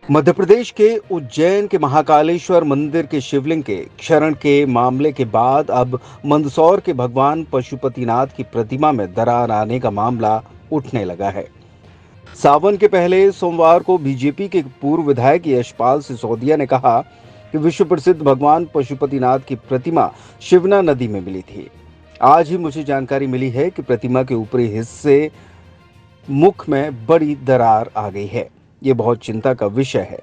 मध्य प्रदेश के उज्जैन के महाकालेश्वर मंदिर के शिवलिंग के क्षरण के मामले के बाद अब मंदसौर के भगवान पशुपतिनाथ की प्रतिमा में दरार आने का मामला उठने लगा है। सावन के पहले सोमवार को बीजेपी के पूर्व विधायक यशपाल सिसोदिया ने कहा कि विश्व प्रसिद्ध भगवान पशुपतिनाथ की प्रतिमा शिवना नदी में मिली थी। आज ही मुझे जानकारी मिली है कि प्रतिमा के ऊपरी हिस्से मुख में बड़ी दरार आ गई है। ये बहुत चिंता का विषय है।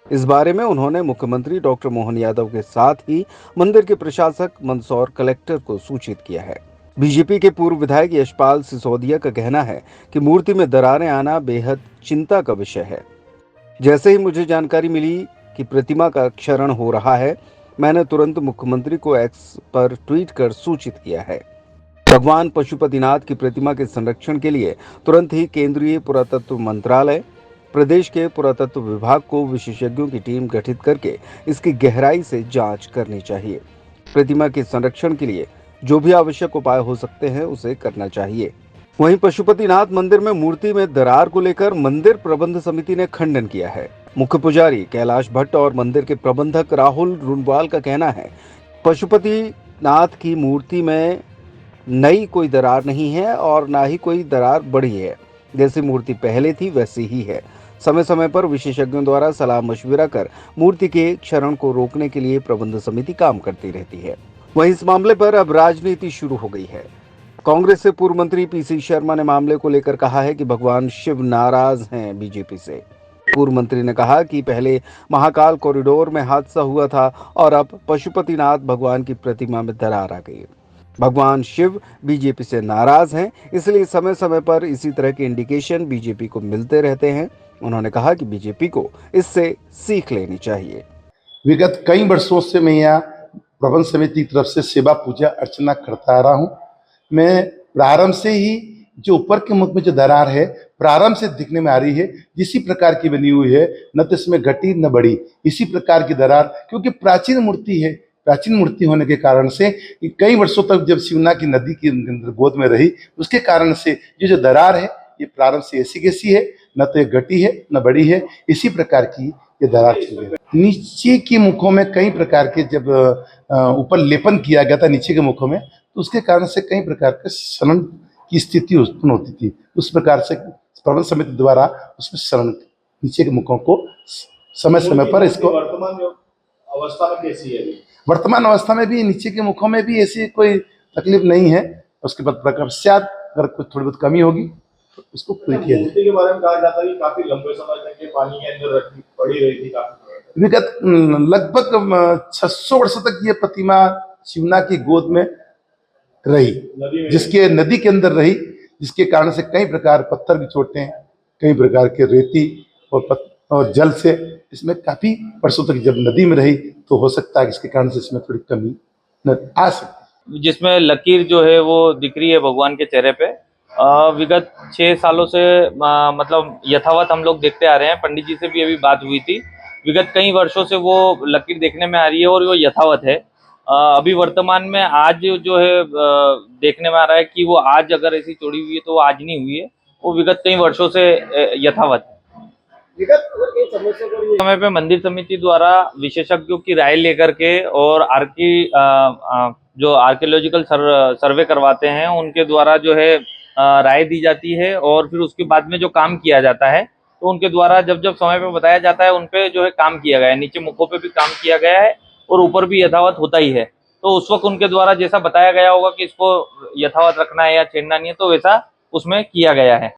इस बारे में उन्होंने मुख्यमंत्री डॉक्टर मोहन यादव के साथ ही मंदिर के प्रशासक मंदसौर कलेक्टर को सूचित किया है। बीजेपी के पूर्व विधायक यशपाल सिसोदिया का कहना है कि मूर्ति में दरारें आना बेहद चिंता का विषय है। जैसे ही मुझे जानकारी मिली कि प्रतिमा का क्षरण हो रहा है, मैंने तुरंत मुख्यमंत्री को एक्स पर ट्वीट कर सूचित किया है। भगवान पशुपतिनाथ की प्रतिमा के संरक्षण के लिए तुरंत ही केंद्रीय पुरातत्व मंत्रालय, प्रदेश के पुरातत्व विभाग को विशेषज्ञों की टीम गठित करके इसकी गहराई से जांच करनी चाहिए। प्रतिमा के संरक्षण के लिए जो भी आवश्यक उपाय हो सकते हैं उसे करना चाहिए। वहीं पशुपतिनाथ मंदिर में मूर्ति में दरार को लेकर मंदिर प्रबंध समिति ने खंडन किया है। मुख्य पुजारी कैलाश भट्ट और मंदिर के प्रबंधक राहुल रुनवाल का कहना है, पशुपतिनाथ की मूर्ति में नई कोई दरार नहीं है और ना ही कोई दरार बढ़ी है। जैसी मूर्ति पहले थी वैसी ही है। समय समय पर विशेषज्ञों द्वारा सलाह मशविरा कर मूर्ति के क्षरण को रोकने के लिए प्रबंध समिति काम करती रहती है। वहीं इस मामले पर अब राजनीति शुरू हो गई है। कांग्रेस से पूर्व मंत्री पीसी शर्मा ने मामले को लेकर कहा है कि भगवान शिव नाराज हैं बीजेपी से। पूर्व मंत्री ने कहा कि पहले महाकाल कॉरिडोर में हादसा हुआ था और अब पशुपतिनाथ भगवान की प्रतिमा में दरार आ गई। भगवान शिव बीजेपी से नाराज हैं, इसलिए समय समय पर इसी तरह के इंडिकेशन बीजेपी को मिलते रहते हैं। उन्होंने कहा कि बीजेपी को इससे सीख लेनी चाहिए। विगत कई वर्षों से मैं यहाँ प्रबंध समिति की तरफ से सेवा पूजा अर्चना करता आ रहा हूँ। मैं प्रारंभ से ही जो ऊपर के मुख में जो दरार है प्रारंभ से दिखने में आ रही है, जिसी प्रकार की बनी हुई है, न तो इसमें घटी न बढ़ी, इसी प्रकार की दरार, क्योंकि प्राचीन मूर्ति है। प्राचीन मूर्ति होने के कारण से कई वर्षों तक जब शिवना की नदी की गोद में रही, उसके कारण से ये जो दरार है ये प्रारंभ से ऐसी कैसी है, न तो ये घटी है न बढ़ी है, इसी प्रकार की ये दरार चल रही है। नीचे के मुखों में कई प्रकार के जब ऊपर लेपन किया गया था नीचे के मुखों में, तो उसके कारण से कई प्रकार के शरण की स्थिति उत्पन्न होती थी। उस प्रकार से प्रबंध समिति द्वारा उसमें शरण नीचे के मुखों को समय समय पर इसको वर्तमान अवस्था में कैसी है? वर्तमान अवस्था में भी नीचे के मुखों में भी ऐसी कोई तकलीफ नहीं है। उसके बाद पश्चात अगर कुछ थोड़ी बहुत कमी होगी तो उसको पूरी किया जाए। मूर्ति के बारे में कहा जाता है कि काफी लंबे समय तक ये पानी के अंदर पड़ी रही थी। काफी विगत लगभग 600 वर्षों तक ये प्रतिमा शिवना की गोद में रही, जिसके नदी के अंदर रही, जिसके कारण से कई प्रकार पत्थर की चोटें, कई प्रकार के रेती और जल से इसमें काफी वर्षों तक जब नदी में रही तो हो सकता है कि इसके कारण से इसमें थोड़ी कमी आ सकती है। जिसमें लकीर जो है वो दिख रही है भगवान के चेहरे पे। विगत 6 सालों से मतलब यथावत हम लोग देखते आ रहे हैं। पंडित जी से भी अभी बात हुई थी। विगत कई वर्षों से वो लकीर देखने में आ रही है और वो यथावत है। अभी वर्तमान में आज जो है देखने में आ रहा है कि वो आज अगर ऐसी चोरी हुई है तो वो आज नहीं हुई है, वो विगत कई वर्षों से यथावत है। समय पे मंदिर समिति द्वारा विशेषज्ञों की राय लेकर के और जो आर्कियोलॉजिकल सर्वे करवाते हैं उनके द्वारा जो है राय दी जाती है और फिर उसके बाद में जो काम किया जाता है तो उनके द्वारा जब जब समय पे बताया जाता है उन पे जो है काम किया गया है। नीचे मुखों पे भी काम किया गया है और ऊपर भी यथावत होता ही है। तो उस वक्त उनके द्वारा जैसा बताया गया होगा कि इसको यथावत रखना है या छेड़ना नहीं है, तो वैसा उसमें किया गया है।